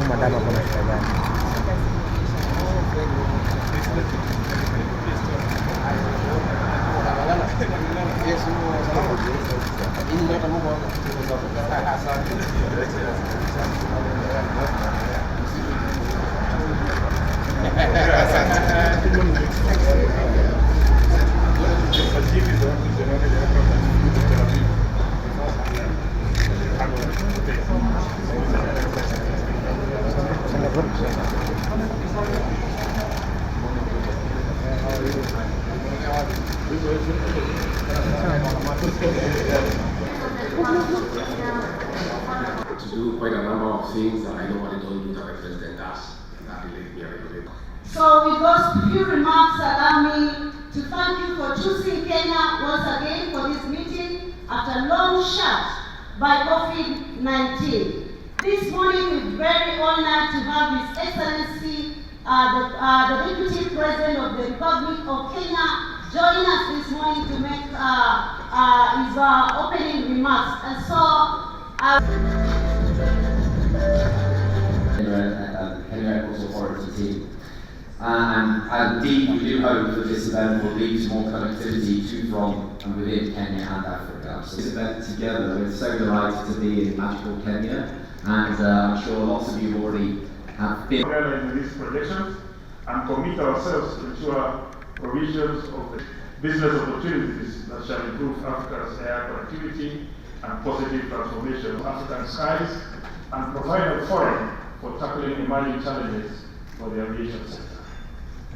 Madama kuna shida gani? To do quite a number of things that I normally don't do that the president does. That really be a little bit. So with those few remarks, allow me to thank you for choosing Kenya once again for this meeting after a long shut by COVID-19. This morning we're very honored to have His Excellency, the Deputy President of the Republic of Kenya, join us this morning to make his opening remarks. And so, Kenya Airports Authority team. And indeed, we do hope that this event will lead to more connectivity to, from, and within Kenya and Africa. So this event together, we're so delighted to be in magical Kenya, and I'm sure lots of you already have been. In these projections and commit ourselves to ensure provisions of the business opportunities that shall improve Africa's air connectivity and positive transformation of African skies and provide a forum for tackling emerging challenges for the aviation sector.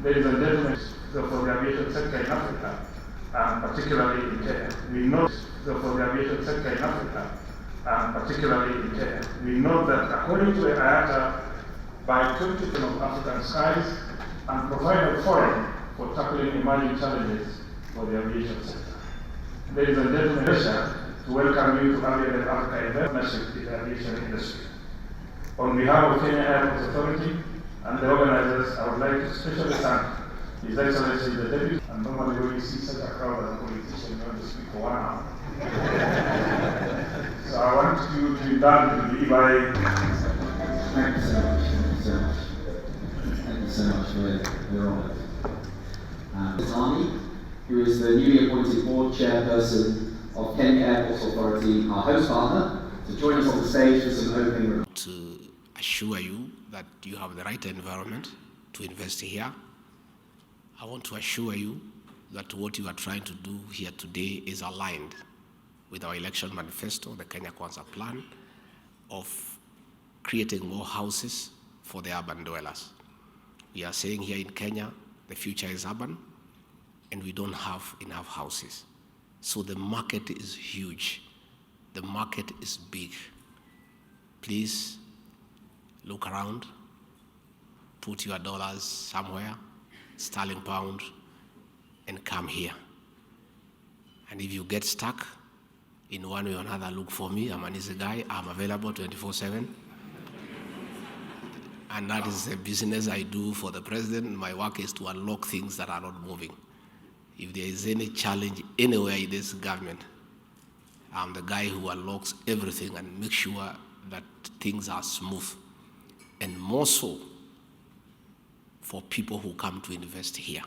Ladies and gentlemen, for the aviation sector in Africa, and particularly in Kenya, we know for the aviation sector in Africa, and particularly in Kenya, we know that according to the IATA, by 20% of African skies, and provide a forum for tackling emerging challenges for the aviation sector. Ladies and gentlemen, pleasure to welcome you to Aviation Africa event partnership in the aviation industry. On behalf of Kenya Airports Authority and the organizers, I would like to especially thank His Excellency the Deputy. And normally when you see such a crowd as a politician, you want to speak for 1 hour. So I want you to be done to be by. Thank you so much. Thank you so much. Thank you so much. We're honoured. Ms. Army, who is the newly appointed board chairperson of Kenya Airports Authority, our host partner, to join us on the stage for some opening remarks. To assure you that you have the right environment to invest here. I want to assure you that what you are trying to do here today is aligned with our election manifesto, the Kenya Kwanza plan of creating more houses for the urban dwellers. We are saying here in Kenya, the future is urban, and we don't have enough houses. So the market is huge. The market is big. Please look around, put your dollars somewhere, sterling pound, and come here. And if you get stuck in one way or another, look for me. I'm an easy guy. I'm available 24/7. And that is the business I do for the president. My work is to unlock things that are not moving. If there is any challenge anywhere in this government, I'm the guy who unlocks everything and makes sure that things are smooth. And more so for people who come to invest here.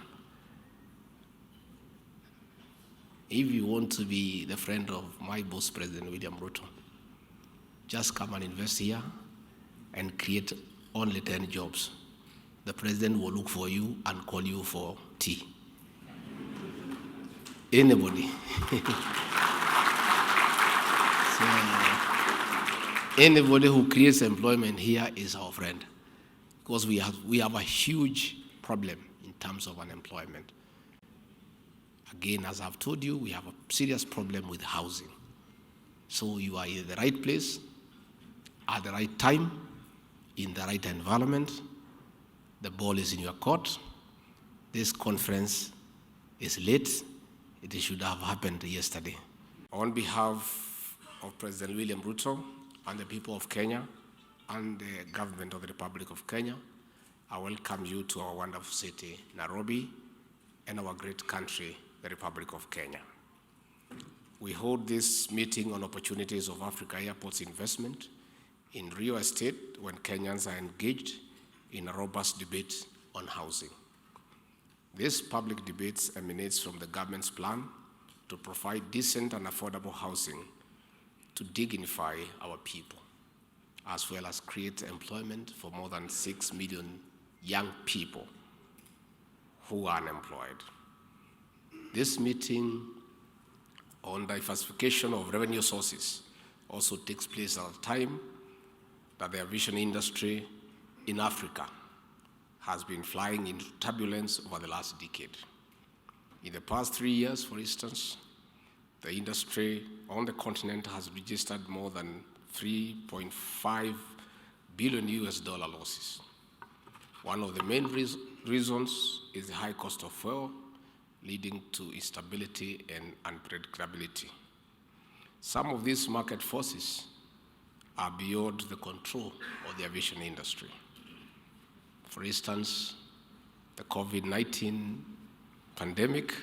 If you want to be the friend of my boss, President William Ruto, just come and invest here and create only 10 jobs. The president will look for you and call you for tea. Anybody. So, anybody who creates employment here is our friend, because we have a huge problem in terms of unemployment. Again, as I've told you, we have a serious problem with housing. So you are in the right place, at the right time, in the right environment. The ball is in your court. This conference is late. It should have happened yesterday. On behalf of President William Ruto and the people of Kenya and the government of the Republic of Kenya, I welcome you to our wonderful city, Nairobi, and our great country, the Republic of Kenya. we hold this meeting on opportunities of Africa Airports investment in real estate when Kenyans are engaged in a robust debate on housing. This public debate emanates from the government's plan to provide decent and affordable housing to dignify our people, as well as create employment for more than 6 million young people who are unemployed. This meeting on diversification of revenue sources also takes place at a time that the aviation industry in Africa has been flying into turbulence over the last decade. In the past 3 years, for instance, the industry on the continent has registered more than $3.5 billion losses. One of the main reasons is the high cost of fuel, leading to instability and unpredictability. Some of these market forces are beyond the control of the aviation industry. For instance, the COVID-19 pandemic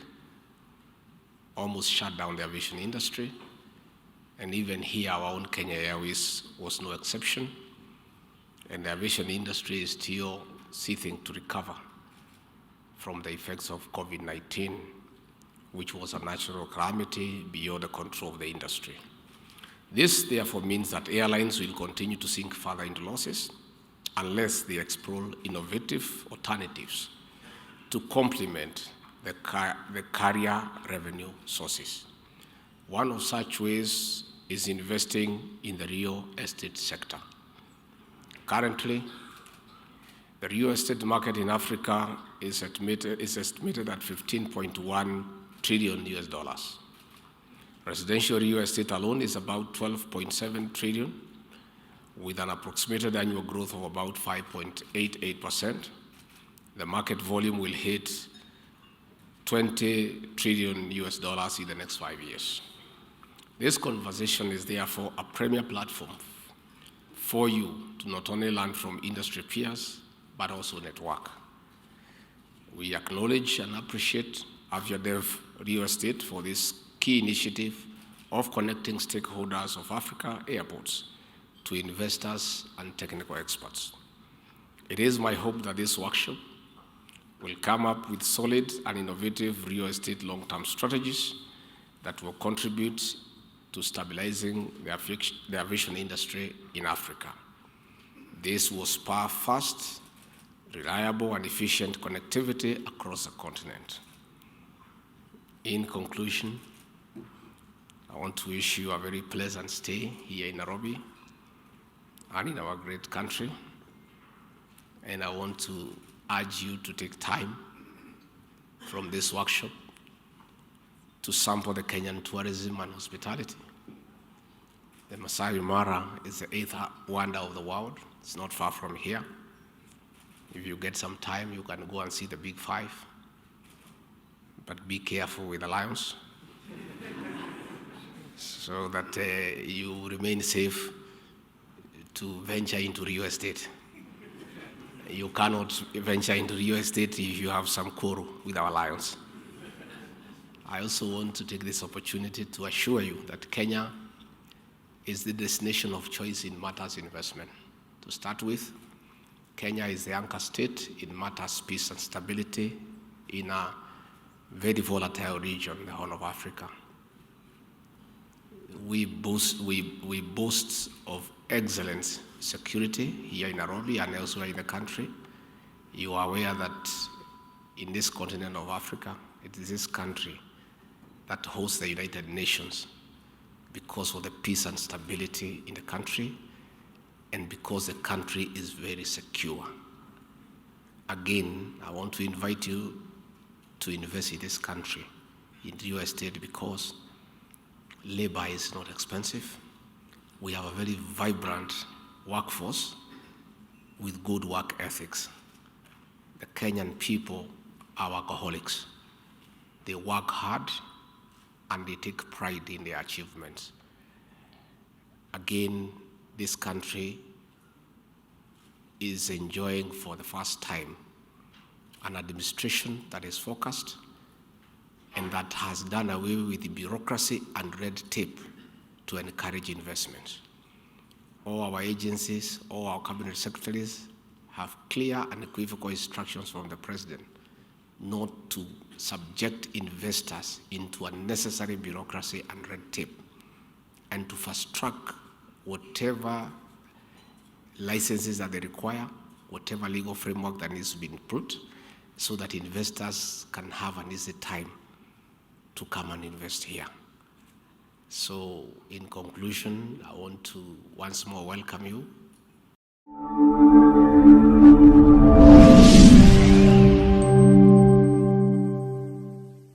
almost shut down the aviation industry, and even here our own Kenya Airways was no exception, and the aviation industry is still seeking to recover from the effects of COVID-19, which was a natural calamity beyond the control of the industry. This, therefore, means that airlines will continue to sink further into losses unless they explore innovative alternatives to complement the carrier revenue sources. One of such ways is investing in the real estate sector. Currently, the real estate market in Africa is estimated at $15.1 trillion. Residential real estate alone is about 12.7 trillion, with an approximated annual growth of about 5.88%. The market volume will hit $20 trillion in the next 5 years. This conversation is therefore a premier platform for you to not only learn from industry peers, but also network. We acknowledge and appreciate Aviadev Real Estate for this key initiative of connecting stakeholders of Africa airports to investors and technical experts. It is my hope that this workshop will come up with solid and innovative real estate long-term strategies that will contribute to stabilizing the aviation industry in Africa. This will spur fast, reliable, and efficient connectivity across the continent. In conclusion, I want to wish you a very pleasant stay here in Nairobi and in our great country. And I want to urge you to take time from this workshop to sample the Kenyan tourism and hospitality. The Masai Mara is the 8th wonder of the world. It's not far from here. If you get some time, you can go and see the Big Five. But be careful with the lions so that you remain safe to venture into real estate. You cannot venture into real estate if you have some quarrel with our lions. I also want to take this opportunity to assure you that Kenya is the destination of choice in matters investment. To start with, Kenya is the anchor state in matters peace and stability in a very volatile region, the Horn of Africa. We boast of excellent security here in Nairobi and elsewhere in the country. You are aware that in this continent of Africa, it is this country that hosts the United Nations because of the peace and stability in the country and because the country is very secure. Again, I want to invite you to invest in this country, in real estate, because labor is not expensive. We have a very vibrant workforce with good work ethics. The Kenyan people are workaholics. They work hard and they take pride in their achievements. Again, this country is enjoying for the first time an administration that is focused and that has done away with the bureaucracy and red tape to encourage investment. All our agencies, all our cabinet secretaries have clear and equivocal instructions from the president not to subject investors into unnecessary bureaucracy and red tape, and to fast track whatever licenses that they require, whatever legal framework that needs to be put, so that investors can have an easy time to come and invest here. So in conclusion, I want to once more welcome you